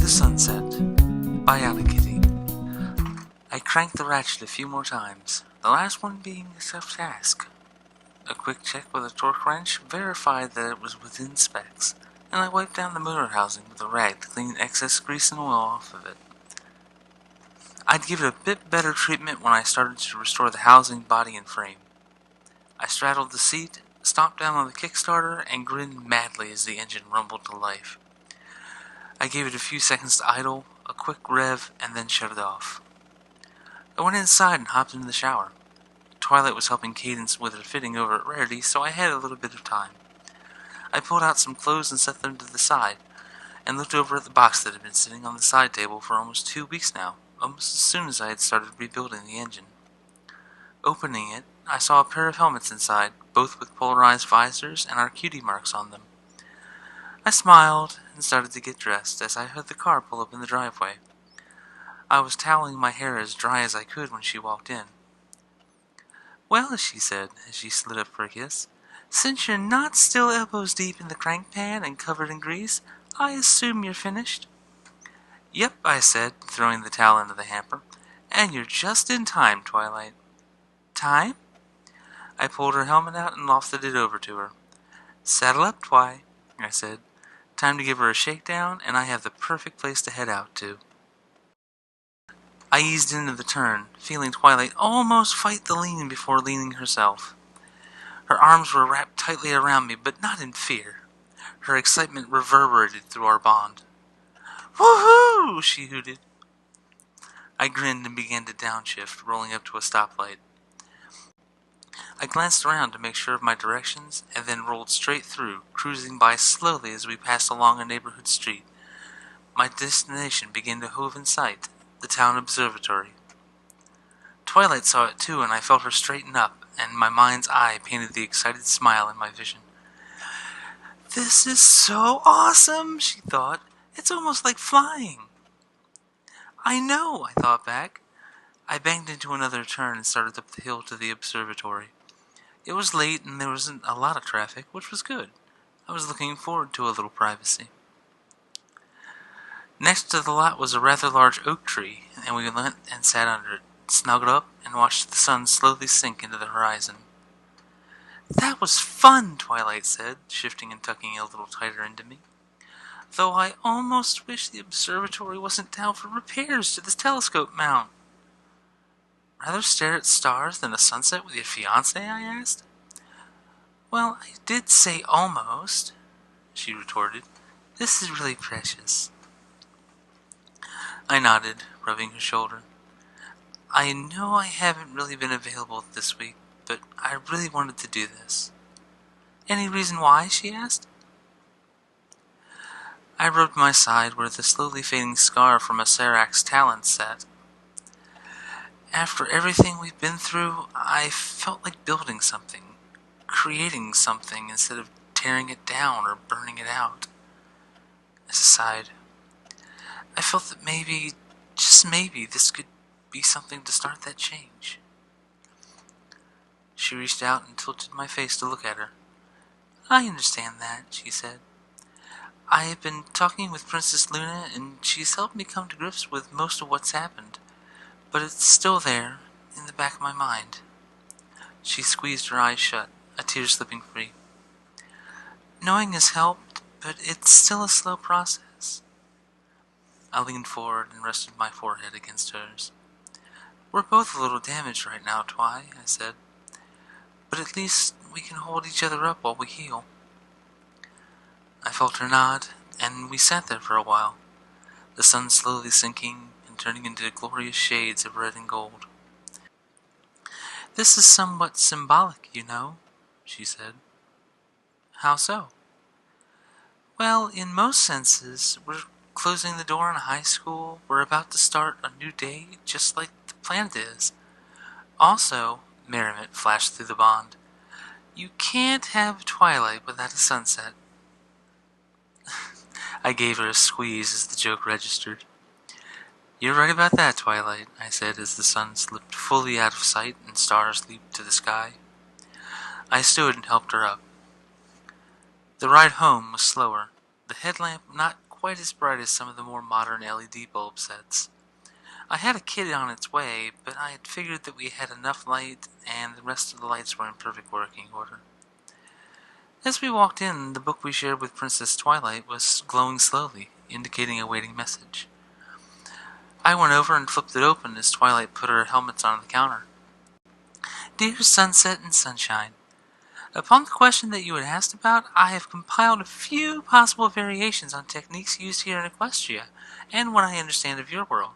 the Sunset by Alikitty. I cranked the ratchet a few more times, the last one being a tough task. A quick check with a torque wrench verified that it was within specs, and I wiped down the motor housing with a rag to clean excess grease and oil off of it. I'd give it a bit better treatment when I started to restore the housing, body, and frame. I straddled the seat, stomped down on the Kickstarter, and grinned madly as the engine rumbled to life. I gave it a few seconds to idle, a quick rev, and then shut it off. I went inside and hopped into the shower. Twilight was helping Cadence with her fitting over at Rarity, so I had a little bit of time. I pulled out some clothes and set them to the side, and looked over at the box that had been sitting on the side table for almost 2 weeks now, almost as soon as I had started rebuilding the engine. Opening it, I saw a pair of helmets inside, both with polarized visors and our cutie marks on them. I smiled and started to get dressed as I heard the car pull up in the driveway. I was toweling my hair as dry as I could when she walked in. "Well," she said as she slid up for a kiss, "since you're not still elbows deep in the crank pan and covered in grease, I assume you're finished." "Yep," I said, throwing the towel into the hamper. "And you're just in time, Twilight." "Time?" I pulled her helmet out and lofted it over to her. "Saddle up, Twi," I said. "Time to give her a shakedown, and I have the perfect place to head out to." I eased into the turn, feeling Twilight almost fight the lean before leaning herself. Her arms were wrapped tightly around me, but not in fear. Her excitement reverberated through our bond. "Woohoo!" she hooted. I grinned and began to downshift, rolling up to a stoplight. I glanced around to make sure of my directions, and then rolled straight through, cruising by slowly as we passed along a neighborhood street. My destination began to hove in sight, the town observatory. Twilight saw it too, and I felt her straighten up, and my mind's eye painted the excited smile in my vision. "This is so awesome," she thought. "It's almost like flying." "I know," I thought back. I banged into another turn and started up the hill to the observatory. It was late and there wasn't a lot of traffic, which was good. I was looking forward to a little privacy. Next to the lot was a rather large oak tree, and we went and sat under it, snuggled up, and watched the sun slowly sink into the horizon. "That was fun," Twilight said, shifting and tucking a little tighter into me. "Though I almost wish the observatory wasn't down for repairs to this telescope mount." "Rather stare at stars than a sunset with your fiancé?" I asked. "Well, I did say almost," she retorted. "This is really precious." I nodded, rubbing her shoulder. "I know I haven't really been available this week, but I really wanted to do this." "Any reason why?" she asked. I rubbed my side where the slowly fading scar from a Seracs talon sat. After everything we've been through, I felt like building something, creating something instead of tearing it down or burning it out. As a sighed, I felt that maybe, just maybe, this could be something to start that change. She reached out and tilted my face to look at her. "I understand that," she said. "I have been talking with Princess Luna, and she's helped me come to grips with most of what's happened, but it's still there, in the back of my mind." She squeezed her eyes shut, a tear slipping free. "Knowing has helped, but it's still a slow process." I leaned forward and rested my forehead against hers. "We're both a little damaged right now, Twi," I said. "But at least we can hold each other up while we heal." I felt her nod, and we sat there for a while, the sun slowly sinking and turning into glorious shades of red and gold. "This is somewhat symbolic, you know," she said. "How so?" "Well, in most senses, we're closing the door on high school. We're about to start a new day, just like the planet is. Also," merriment flashed through the bond, "you can't have twilight without a sunset." I gave her a squeeze as the joke registered. "You're right about that, Twilight," I said as the sun slipped fully out of sight and stars leaped to the sky. I stood and helped her up. The ride home was slower, the headlamp not quite as bright as some of the more modern LED bulb sets. I had a kit on its way, but I had figured that we had enough light and the rest of the lights were in perfect working order. As we walked in, the book we shared with Princess Twilight was glowing slowly, indicating a waiting message. I went over and flipped it open as Twilight put her helmets on the counter. Dear Sunset and Sunshine, upon the question that you had asked about, I have compiled a few possible variations on techniques used here in Equestria, and what I understand of your world.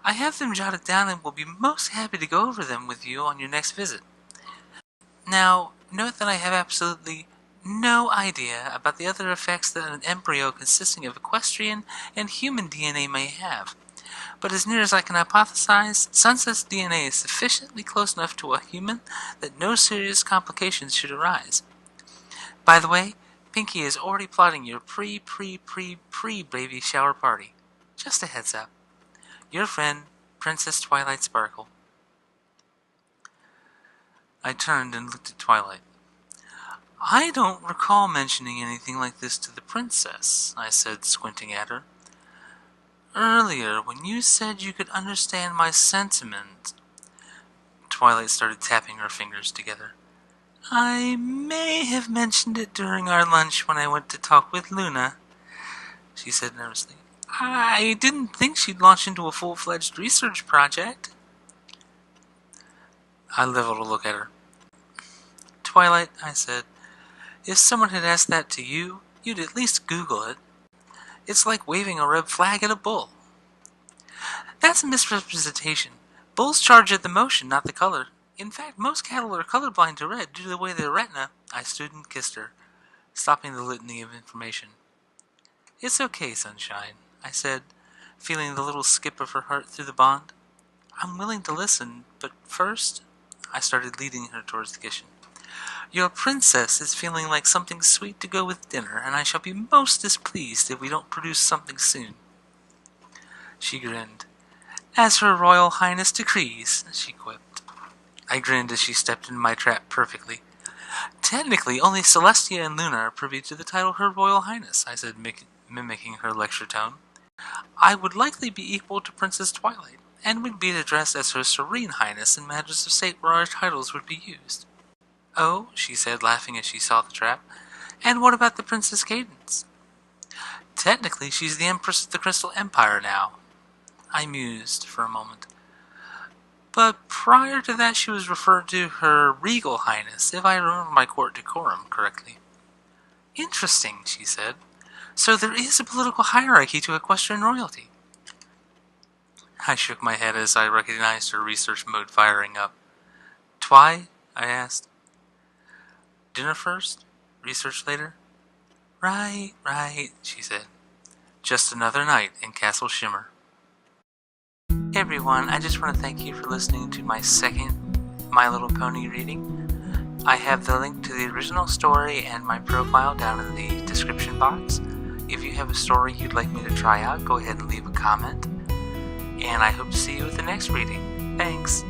I have them jotted down and will be most happy to go over them with you on your next visit. Now, note that I have absolutely no idea about the other effects that an embryo consisting of equestrian and human DNA may have, but as near as I can hypothesize, Sunset's DNA is sufficiently close enough to a human that no serious complications should arise. By the way, Pinkie is already plotting your pre-baby shower party. Just a heads up. Your friend, Princess Twilight Sparkle. I turned and looked at Twilight. I don't recall mentioning anything like this to the princess, I said, squinting at her. Earlier, when you said you could understand my sentiment... Twilight started tapping her fingers together. I may have mentioned it during our lunch when I went to talk with Luna, she said nervously. I didn't think she'd launch into a full-fledged research project. I leveled a look at her. Twilight, I said, if someone had asked that to you, you'd at least Google it. It's like waving a red flag at a bull. That's a misrepresentation. Bulls charge at the motion, not the color. In fact, most cattle are colorblind to red due to the way their retina... I stood and kissed her, stopping the litany of information. It's okay, Sunshine, I said, feeling the little skip of her heart through the bond. I'm willing to listen, but first... I started leading her towards the kitchen. Your princess is feeling like something sweet to go with dinner, and I shall be most displeased if we don't produce something soon. She grinned. As her Royal Highness decrees, she quipped. I grinned as she stepped into my trap perfectly. Technically, only Celestia and Luna are privy to the title Her Royal Highness, I said, mimicking her lecture tone. I would likely be equal to Princess Twilight, and would be addressed as Her Serene Highness in matters of state where our titles would be used. Oh, she said, laughing as she saw the trap. And what about the Princess Cadance? Technically, she's the Empress of the Crystal Empire now. I mused for a moment. But prior to that she was referred to Her Regal Highness, if I remember my court decorum correctly. Interesting, she said. So there is a political hierarchy to equestrian royalty. I shook my head as I recognized her research mode firing up. Twi? I asked. Dinner first? Research later? Right, she said. Just another night in Castle Shimmer. Hey everyone, I just want to thank you for listening to my second My Little Pony reading. I have the link to the original story and my profile down in the description box. If you have a story you'd like me to try out, go ahead and leave a comment. And I hope to see you at the next reading. Thanks!